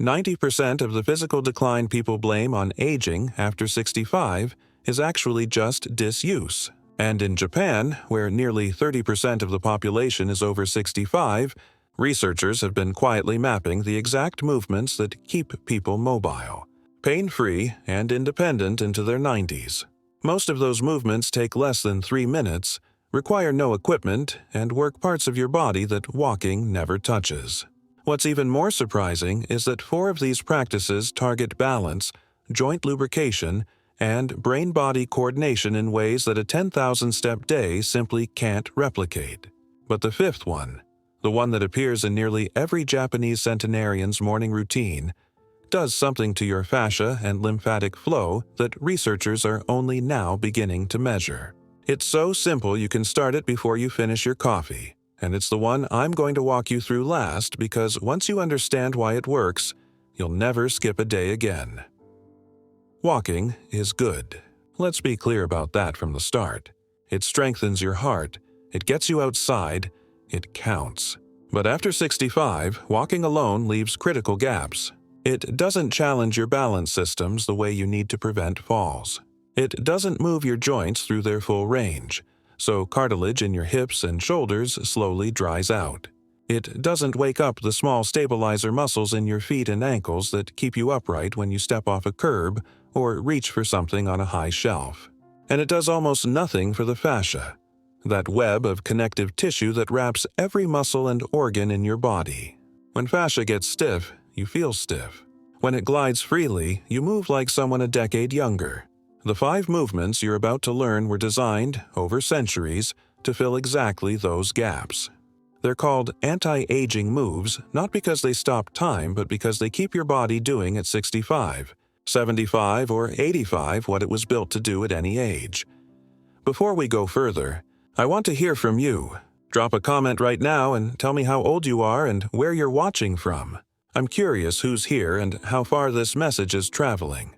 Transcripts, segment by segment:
90% of the physical decline people blame on aging after 65 is actually just disuse. And in Japan, where nearly 30% of the population is over 65, researchers have been quietly mapping the exact movements that keep people mobile, pain-free, and independent into their 90s. Most of those movements take less than 3 minutes, require no equipment, and work parts of your body that walking never touches. What's even more surprising is that 4 of these practices target balance, joint lubrication, and brain-body coordination in ways that a 10,000-step day simply can't replicate. But the 5th one, the one that appears in nearly every Japanese centenarian's morning routine, does something to your fascia and lymphatic flow that researchers are only now beginning to measure. It's so simple you can start it before you finish your coffee. And it's the one I'm going to walk you through last because once you understand why it works, you'll never skip a day again. Walking is good. Let's be clear about that from the start. It strengthens your heart, it gets you outside, it counts. But after 65, walking alone leaves critical gaps. It doesn't challenge your balance systems the way you need to prevent falls. It doesn't move your joints through their full range, so cartilage in your hips and shoulders slowly dries out. It doesn't wake up the small stabilizer muscles in your feet and ankles that keep you upright when you step off a curb or reach for something on a high shelf. And it does almost nothing for the fascia, that web of connective tissue that wraps every muscle and organ in your body. When fascia gets stiff, you feel stiff. When it glides freely, you move like someone a decade younger. The 5 movements you're about to learn were designed, over centuries, to fill exactly those gaps. They're called anti-aging moves not because they stop time but because they keep your body doing at 65, 75, or 85 what it was built to do at any age. Before we go further, I want to hear from you. Drop a comment right now and tell me how old you are and where you're watching from. I'm curious who's here and how far this message is traveling.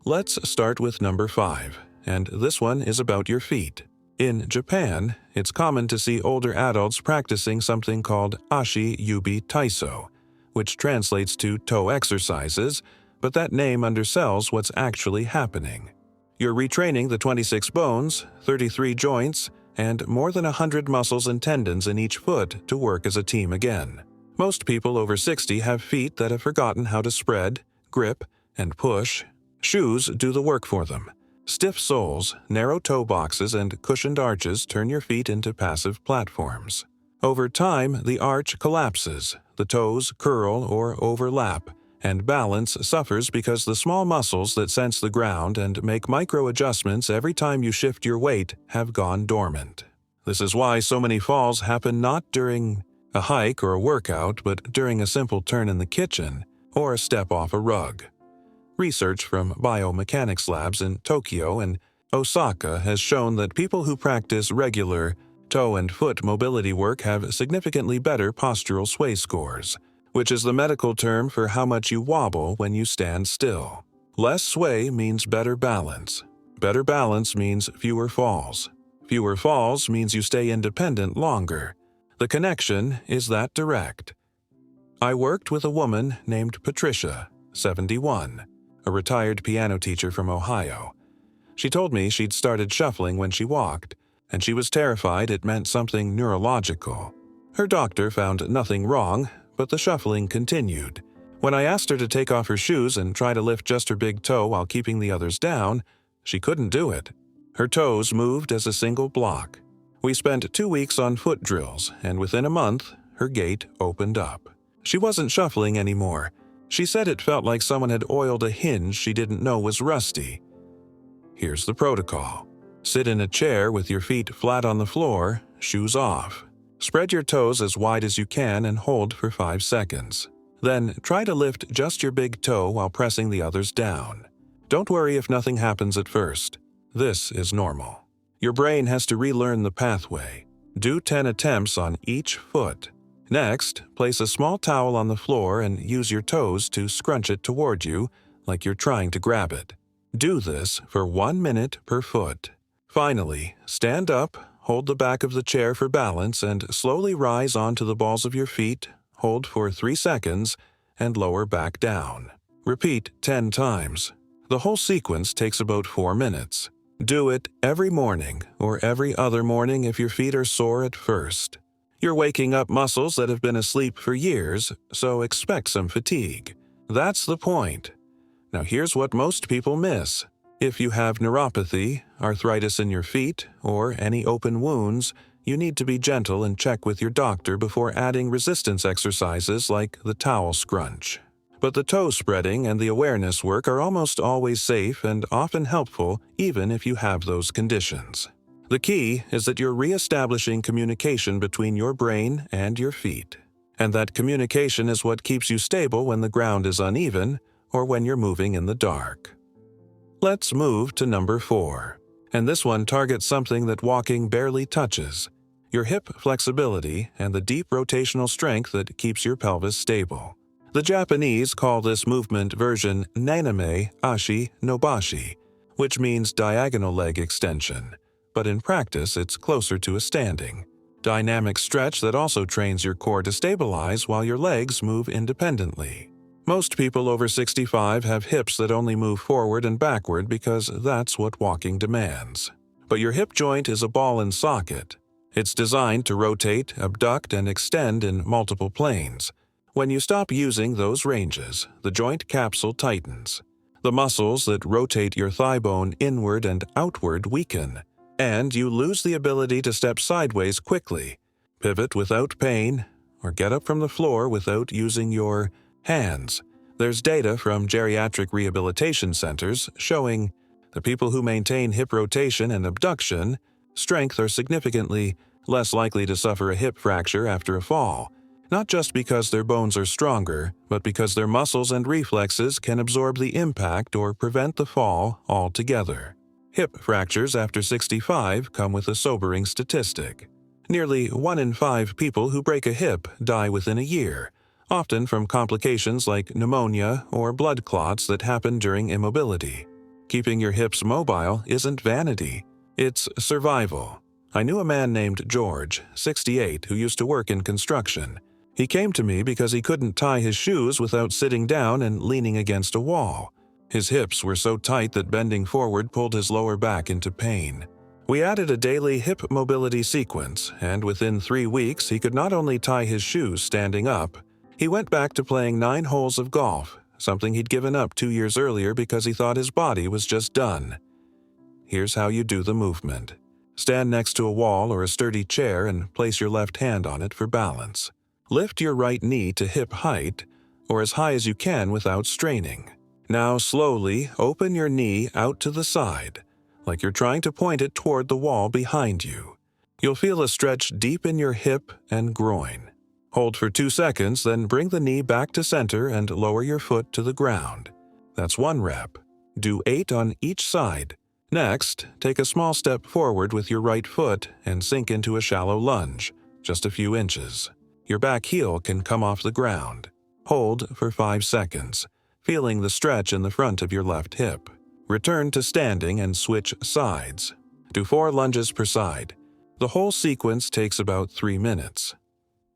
Let's start with number 5, and this one is about your feet. In Japan, it's common to see older adults practicing something called ashi-yubi taiso, which translates to toe exercises, but that name undersells what's actually happening. You're retraining the 26 bones, 33 joints, and more than 100 muscles and tendons in each foot to work as a team again. Most people over 60 have feet that have forgotten how to spread, grip, and push. Shoes do the work for them. Stiff soles, narrow toe boxes, and cushioned arches turn your feet into passive platforms. Over time, the arch collapses, the toes curl or overlap, and balance suffers because the small muscles that sense the ground and make micro-adjustments every time you shift your weight have gone dormant. This is why so many falls happen not during a hike or a workout, but during a simple turn in the kitchen or a step off a rug. Research from biomechanics labs in Tokyo and Osaka has shown that people who practice regular toe and foot mobility work have significantly better postural sway scores, which is the medical term for how much you wobble when you stand still. Less sway means better balance. Better balance means fewer falls. Fewer falls means you stay independent longer. The connection is that direct. I worked with a woman named Patricia, 71. A retired piano teacher from Ohio. She told me she'd started shuffling when she walked, and she was terrified it meant something neurological. Her doctor found nothing wrong, but the shuffling continued. When I asked her to take off her shoes and try to lift just her big toe while keeping the others down, she couldn't do it. Her toes moved as a single block. We spent 2 weeks on foot drills, and within a month, her gait opened up. She wasn't shuffling anymore. She said it felt like someone had oiled a hinge she didn't know was rusty. Here's the protocol. Sit in a chair with your feet flat on the floor, shoes off. Spread your toes as wide as you can and hold for 5 seconds. Then try to lift just your big toe while pressing the others down. Don't worry if nothing happens at first. This is normal. Your brain has to relearn the pathway. Do 10 attempts on each foot. Next, place a small towel on the floor and use your toes to scrunch it toward you like you're trying to grab it. Do this for 1 minute per foot. Finally, stand up, hold the back of the chair for balance, and slowly rise onto the balls of your feet, hold for 3 seconds, and lower back down. Repeat 10 times. The whole sequence takes about 4 minutes. Do it every morning or every other morning if your feet are sore at first. You're waking up muscles that have been asleep for years, so expect some fatigue. That's the point. Now here's what most people miss. If you have neuropathy, arthritis in your feet, or any open wounds, you need to be gentle and check with your doctor before adding resistance exercises like the towel scrunch. But the toe spreading and the awareness work are almost always safe and often helpful even if you have those conditions. The key is that you're reestablishing communication between your brain and your feet. And that communication is what keeps you stable when the ground is uneven or when you're moving in the dark. Let's move to number 4. And this one targets something that walking barely touches: your hip flexibility and the deep rotational strength that keeps your pelvis stable. The Japanese call this movement version naname ashi nobashi, which means diagonal leg extension, but in practice it's closer to a standing, dynamic stretch that also trains your core to stabilize while your legs move independently. Most people over 65 have hips that only move forward and backward because that's what walking demands. But your hip joint is a ball and socket. It's designed to rotate, abduct, and extend in multiple planes. When you stop using those ranges, the joint capsule tightens. The muscles that rotate your thigh bone inward and outward weaken, and you lose the ability to step sideways quickly, pivot without pain, or get up from the floor without using your hands. There's data from geriatric rehabilitation centers showing the people who maintain hip rotation and abduction strength are significantly less likely to suffer a hip fracture after a fall, not just because their bones are stronger, but because their muscles and reflexes can absorb the impact or prevent the fall altogether. Hip fractures after 65 come with a sobering statistic. Nearly 1 in 5 people who break a hip die within a year, often from complications like pneumonia or blood clots that happen during immobility. Keeping your hips mobile isn't vanity, it's survival. I knew a man named George, 68, who used to work in construction. He came to me because he couldn't tie his shoes without sitting down and leaning against a wall. His hips were so tight that bending forward pulled his lower back into pain. We added a daily hip mobility sequence, and within 3 weeks he could not only tie his shoes standing up, he went back to playing 9 holes of golf, something he'd given up 2 years earlier because he thought his body was just done. Here's how you do the movement. Stand next to a wall or a sturdy chair and place your left hand on it for balance. Lift your right knee to hip height, or as high as you can without straining. Now slowly open your knee out to the side, like you're trying to point it toward the wall behind you. You'll feel a stretch deep in your hip and groin. Hold for 2 seconds, then bring the knee back to center and lower your foot to the ground. That's 1 rep. Do 8 on each side. Next, take a small step forward with your right foot and sink into a shallow lunge, just a few inches. Your back heel can come off the ground. Hold for 5 seconds, feeling the stretch in the front of your left hip. Return to standing and switch sides. Do 4 lunges per side. The whole sequence takes about 3 minutes.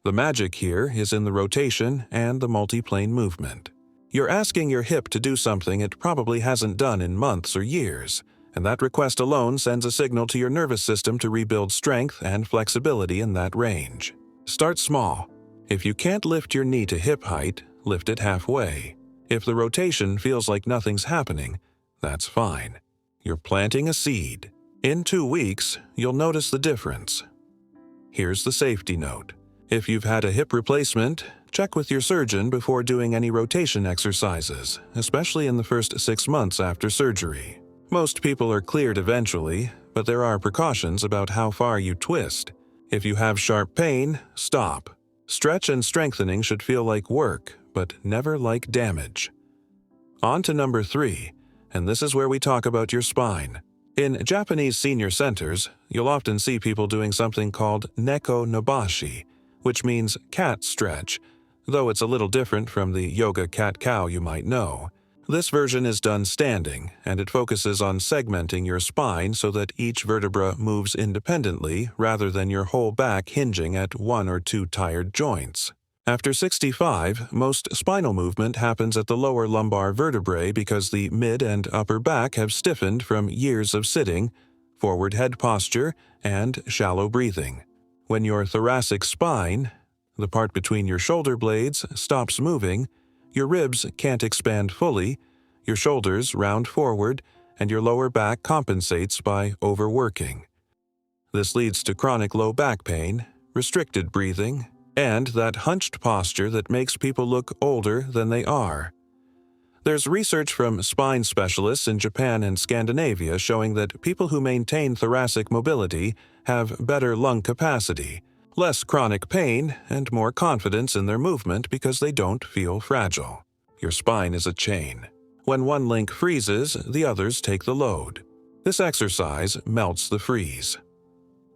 The magic here is in the rotation and the multiplane movement. You're asking your hip to do something it probably hasn't done in months or years, and that request alone sends a signal to your nervous system to rebuild strength and flexibility in that range. Start small. If you can't lift your knee to hip height, lift it halfway. If the rotation feels like nothing's happening, that's fine. You're planting a seed. In 2 weeks, you'll notice the difference. Here's the safety note. If you've had a hip replacement, check with your surgeon before doing any rotation exercises, especially in the first 6 months after surgery. Most people are cleared eventually, but there are precautions about how far you twist. If you have sharp pain, stop. Stretch and strengthening should feel like work, but never like damage. On to number 3, and this is where we talk about your spine. In Japanese senior centers, you'll often see people doing something called neko nobashi, which means cat stretch, though it's a little different from the yoga cat-cow you might know. This version is done standing, and it focuses on segmenting your spine so that each vertebra moves independently rather than your whole back hinging at 1 or 2 tired joints. After 65, most spinal movement happens at the lower lumbar vertebrae because the mid and upper back have stiffened from years of sitting, forward head posture, and shallow breathing. When your thoracic spine, the part between your shoulder blades, stops moving, your ribs can't expand fully, your shoulders round forward, and your lower back compensates by overworking. This leads to chronic low back pain, restricted breathing, and that hunched posture that makes people look older than they are. There's research from spine specialists in Japan and Scandinavia showing that people who maintain thoracic mobility have better lung capacity, less chronic pain, and more confidence in their movement because they don't feel fragile. Your spine is a chain. When one link freezes, the others take the load. This exercise melts the freeze.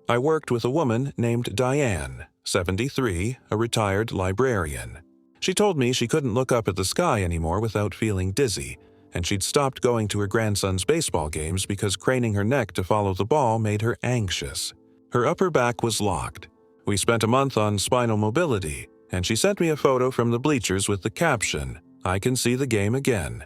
I worked with a woman named Diane, 73, a retired librarian. She told me she couldn't look up at the sky anymore without feeling dizzy, and she'd stopped going to her grandson's baseball games because craning her neck to follow the ball made her anxious. Her upper back was locked. We spent a month on spinal mobility, and she sent me a photo from the bleachers with the caption, "I can see the game again."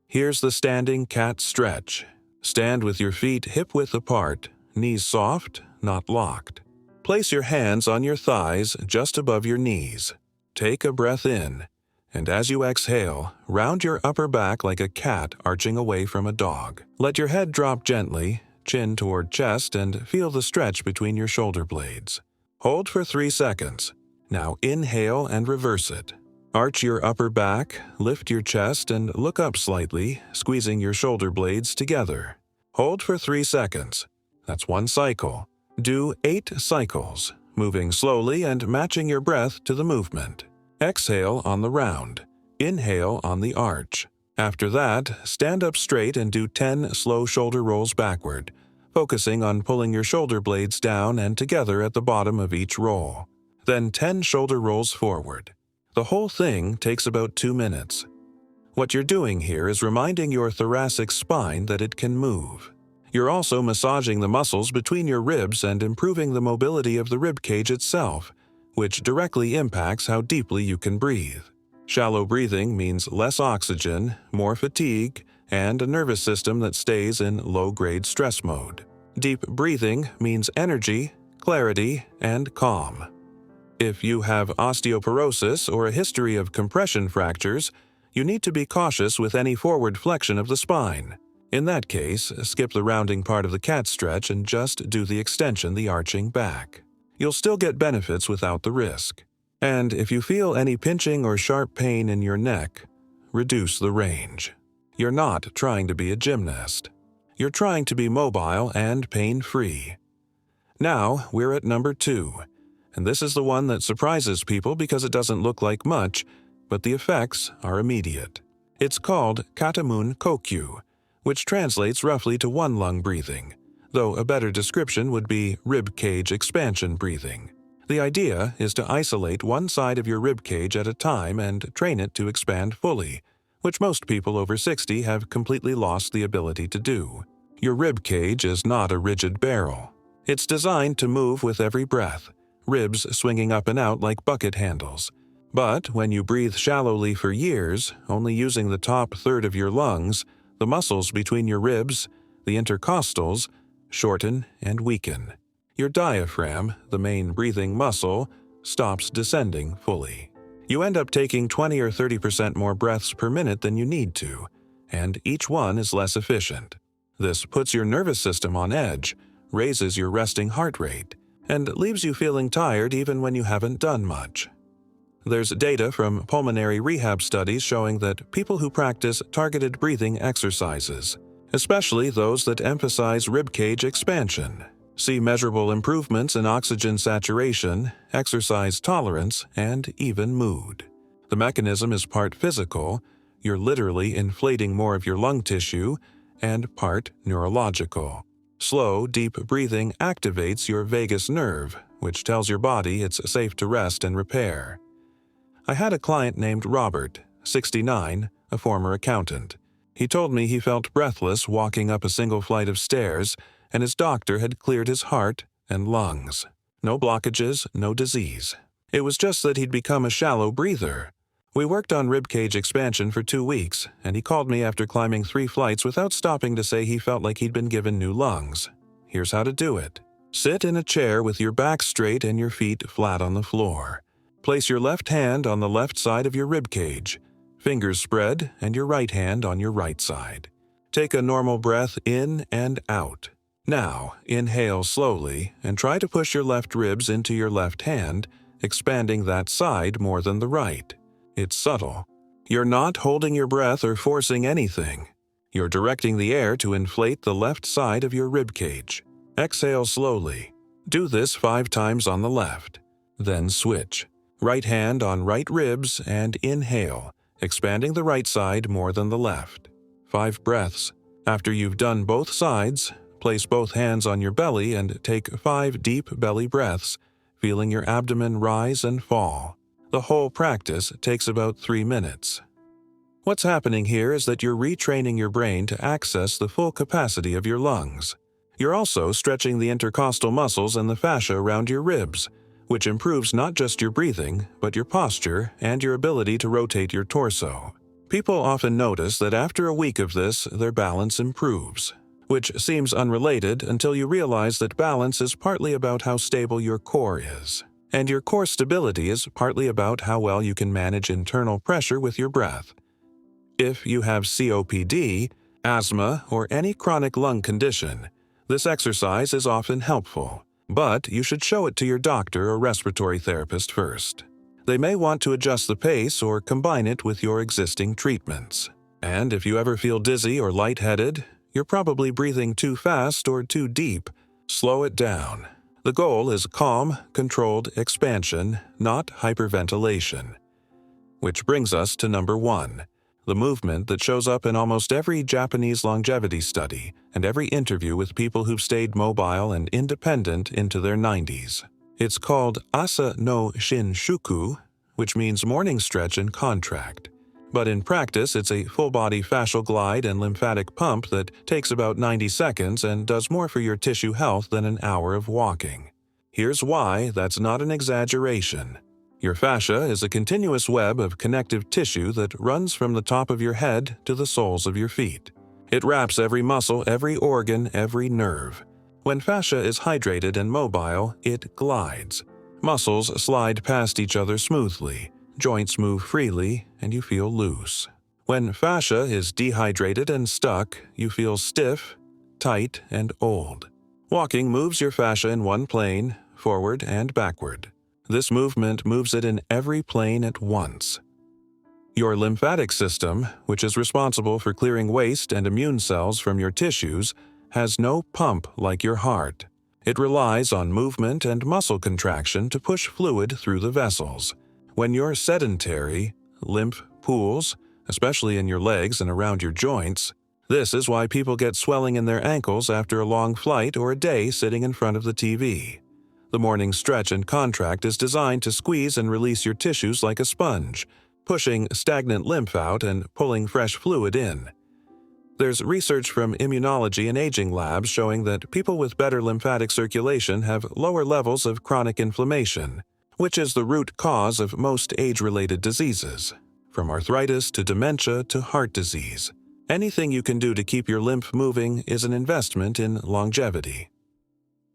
Here's the standing cat stretch. Stand with your feet hip-width apart, knees soft, not locked. Place your hands on your thighs just above your knees. Take a breath in, and as you exhale, round your upper back like a cat arching away from a dog. Let your head drop gently, chin toward chest, and feel the stretch between your shoulder blades. Hold for 3 seconds. Now inhale and reverse it. Arch your upper back, lift your chest, and look up slightly, squeezing your shoulder blades together. Hold for 3 seconds. That's 1 cycle. Do 8 cycles, moving slowly and matching your breath to the movement. Exhale on the round. Inhale on the arch. After that, stand up straight and do 10 slow shoulder rolls backward, focusing on pulling your shoulder blades down and together at the bottom of each roll. Then 10 shoulder rolls forward. The whole thing takes about 2 minutes. What you're doing here is reminding your thoracic spine that it can move. You're also massaging the muscles between your ribs and improving the mobility of the rib cage itself, which directly impacts how deeply you can breathe. Shallow breathing means less oxygen, more fatigue, and a nervous system that stays in low-grade stress mode. Deep breathing means energy, clarity, and calm. If you have osteoporosis or a history of compression fractures, you need to be cautious with any forward flexion of the spine. In that case, skip the rounding part of the cat stretch and just do the extension, the arching back. You'll still get benefits without the risk. And if you feel any pinching or sharp pain in your neck, reduce the range. You're not trying to be a gymnast. You're trying to be mobile and pain-free. Now, we're at number 2, and this is the one that surprises people because it doesn't look like much, but the effects are immediate. It's called katamun kokyu, which translates roughly to one-lung breathing, though a better description would be rib cage expansion breathing. The idea is to isolate one side of your rib cage at a time and train it to expand fully, which most people over 60 have completely lost the ability to do. Your rib cage is not a rigid barrel. It's designed to move with every breath, ribs swinging up and out like bucket handles. But when you breathe shallowly for years, only using the top third of your lungs, the muscles between your ribs, the intercostals, shorten and weaken. Your diaphragm, the main breathing muscle, stops descending fully. You end up taking 20 or 30% more breaths per minute than you need to, and each one is less efficient. This puts your nervous system on edge, raises your resting heart rate, and leaves you feeling tired even when you haven't done much. There's data from pulmonary rehab studies showing that people who practice targeted breathing exercises, especially those that emphasize ribcage expansion, see measurable improvements in oxygen saturation, exercise tolerance, and even mood. The mechanism is part physical, you're literally inflating more of your lung tissue, and part neurological. Slow, deep breathing activates your vagus nerve, which tells your body it's safe to rest and repair. I had a client named Robert, 69, a former accountant. He told me he felt breathless walking up a single flight of stairs, and his doctor had cleared his heart and lungs. No blockages, no disease. It was just that he'd become a shallow breather. We worked on ribcage expansion for 2 weeks, and he called me after climbing 3 flights without stopping to say he felt like he'd been given new lungs. Here's how to do it. Sit in a chair with your back straight and your feet flat on the floor. Place your left hand on the left side of your ribcage, fingers spread, and your right hand on your right side. Take a normal breath in and out. Now, inhale slowly and try to push your left ribs into your left hand, expanding that side more than the right. It's subtle. You're not holding your breath or forcing anything. You're directing the air to inflate the left side of your ribcage. Exhale slowly. Do this 5 times on the left. Then switch. Right hand on right ribs and inhale, expanding the right side more than the left. 5 breaths. After you've done both sides, place both hands on your belly and take 5 deep belly breaths, feeling your abdomen rise and fall. The whole practice takes about 3 minutes. What's happening here is that you're retraining your brain to access the full capacity of your lungs. You're also stretching the intercostal muscles and the fascia around your ribs, which improves not just your breathing, but your posture and your ability to rotate your torso. People often notice that after a week of this, their balance improves, which seems unrelated until you realize that balance is partly about how stable your core is, and your core stability is partly about how well you can manage internal pressure with your breath. If you have COPD, asthma, or any chronic lung condition, this exercise is often helpful, but you should show it to your doctor or respiratory therapist first. They may want to adjust the pace or combine it with your existing treatments. And if you ever feel dizzy or lightheaded, you're probably breathing too fast or too deep. Slow it down. The goal is calm, controlled expansion, not hyperventilation. Which brings us to number 1, the movement that shows up in almost every Japanese longevity study and every interview with people who've stayed mobile and independent into their 90s. It's called Asa no Shinshuku, which means morning stretch and contract. But in practice, it's a full-body fascial glide and lymphatic pump that takes about 90 seconds and does more for your tissue health than an hour of walking. Here's why that's not an exaggeration. Your fascia is a continuous web of connective tissue that runs from the top of your head to the soles of your feet. It wraps every muscle, every organ, every nerve. When fascia is hydrated and mobile, it glides. Muscles slide past each other smoothly, joints move freely, and you feel loose. When fascia is dehydrated and stuck, you feel stiff, tight, and old. Walking moves your fascia in one plane, forward and backward. This movement moves it in every plane at once. Your lymphatic system, which is responsible for clearing waste and immune cells from your tissues, has no pump like your heart. It relies on movement and muscle contraction to push fluid through the vessels. When you're sedentary, lymph pools, especially in your legs and around your joints. This is why people get swelling in their ankles after a long flight or a day sitting in front of the TV. The morning stretch and contract is designed to squeeze and release your tissues like a sponge, pushing stagnant lymph out and pulling fresh fluid in. There's research from immunology and aging labs showing that people with better lymphatic circulation have lower levels of chronic inflammation, which is the root cause of most age-related diseases, from arthritis to dementia to heart disease. Anything you can do to keep your lymph moving is an investment in longevity.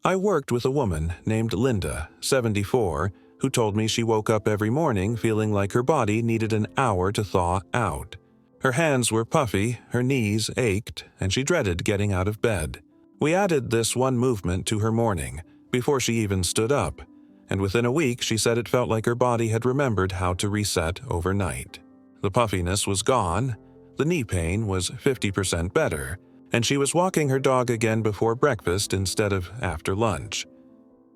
I worked with a woman named Linda, 74, who told me she woke up every morning feeling like her body needed an hour to thaw out. Her hands were puffy, her knees ached, and she dreaded getting out of bed. We added this one movement to her morning, before she even stood up, and within a week she said it felt like her body had remembered how to reset overnight. The puffiness was gone, the knee pain was 50% better, and she was walking her dog again before breakfast instead of after lunch.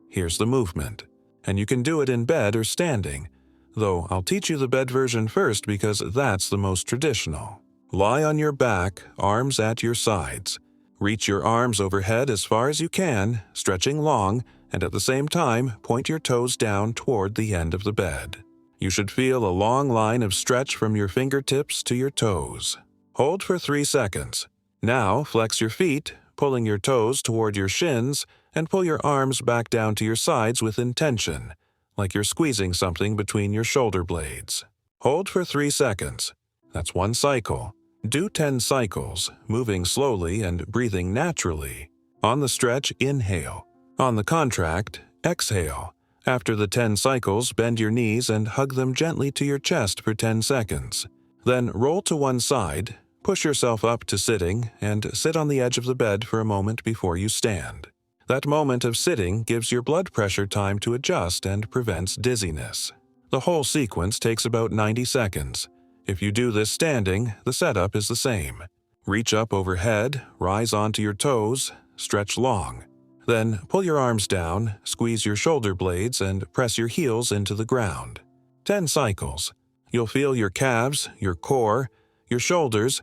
Here's the movement, and you can do it in bed or standing, though I'll teach you the bed version first because that's the most traditional. Lie on your back, arms at your sides. Reach your arms overhead as far as you can, stretching long, and at the same time, point your toes down toward the end of the bed. You should feel a long line of stretch from your fingertips to your toes. Hold for 3 seconds. Now, flex your feet, pulling your toes toward your shins, and pull your arms back down to your sides with intention, like you're squeezing something between your shoulder blades. Hold for 3 seconds. That's 1 cycle. Do 10 cycles, moving slowly and breathing naturally. On the stretch, inhale. On the contract, exhale. After the 10 cycles, bend your knees and hug them gently to your chest for 10 seconds. Then roll to one side, push yourself up to sitting, and sit on the edge of the bed for a moment before you stand. That moment of sitting gives your blood pressure time to adjust and prevents dizziness. The whole sequence takes about 90 seconds. If you do this standing, the setup is the same. Reach up overhead, rise onto your toes, stretch long. Then pull your arms down, squeeze your shoulder blades, and press your heels into the ground. 10 cycles. You'll feel your calves, your core, your shoulders,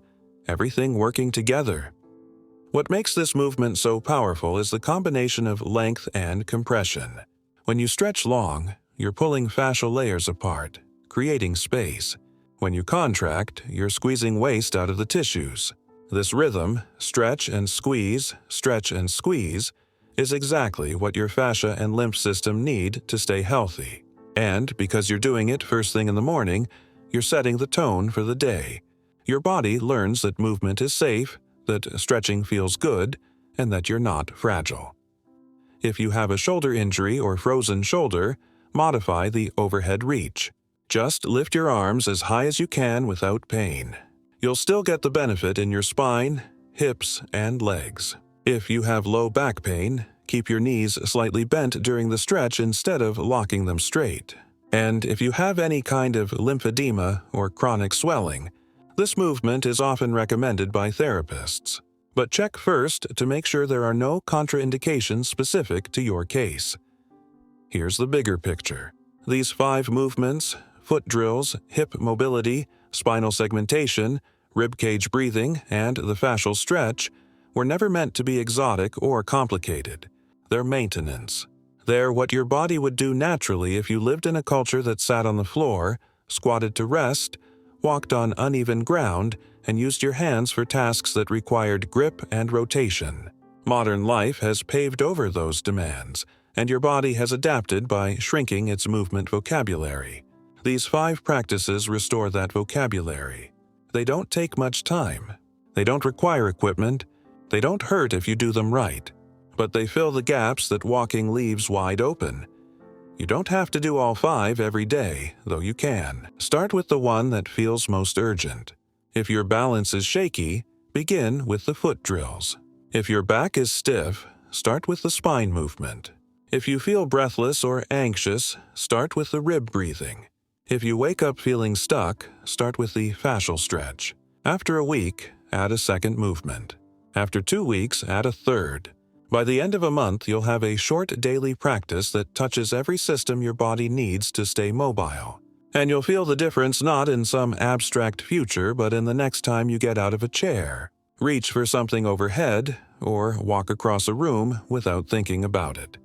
everything working together. What makes this movement so powerful is the combination of length and compression. When you stretch long, you're pulling fascial layers apart, creating space. When you contract, you're squeezing waste out of the tissues. This rhythm, stretch and squeeze, is exactly what your fascia and lymph system need to stay healthy. And because you're doing it first thing in the morning, you're setting the tone for the day. Your body learns that movement is safe, that stretching feels good, and that you're not fragile. If you have a shoulder injury or frozen shoulder, modify the overhead reach. Just lift your arms as high as you can without pain. You'll still get the benefit in your spine, hips, and legs. If you have low back pain, keep your knees slightly bent during the stretch instead of locking them straight. And if you have any kind of lymphedema or chronic swelling, this movement is often recommended by therapists. But check first to make sure there are no contraindications specific to your case. Here's the bigger picture. These 5 movements, foot drills, hip mobility, spinal segmentation, ribcage breathing, and the fascial stretch, were never meant to be exotic or complicated. They're maintenance. They're what your body would do naturally if you lived in a culture that sat on the floor, squatted to rest, walked on uneven ground, and used your hands for tasks that required grip and rotation. Modern life has paved over those demands, and your body has adapted by shrinking its movement vocabulary. These 5 practices restore that vocabulary. They don't take much time. They don't require equipment. They don't hurt if you do them right. But they fill the gaps that walking leaves wide open. You don't have to do all 5 every day, though you can. Start with the one that feels most urgent. If your balance is shaky, begin with the foot drills. If your back is stiff, start with the spine movement. If you feel breathless or anxious, start with the rib breathing. If you wake up feeling stuck, start with the fascial stretch. After a week, add a second movement. After 2 weeks, add a third. By the end of a month, you'll have a short daily practice that touches every system your body needs to stay mobile. And you'll feel the difference not in some abstract future, but in the next time you get out of a chair, reach for something overhead, or walk across a room without thinking about it.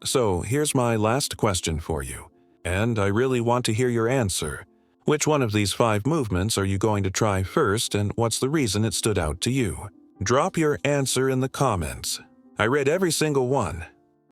So here's my last question for you, and I really want to hear your answer. Which one of these 5 movements are you going to try first, and what's the reason it stood out to you? Drop your answer in the comments. I read every single one,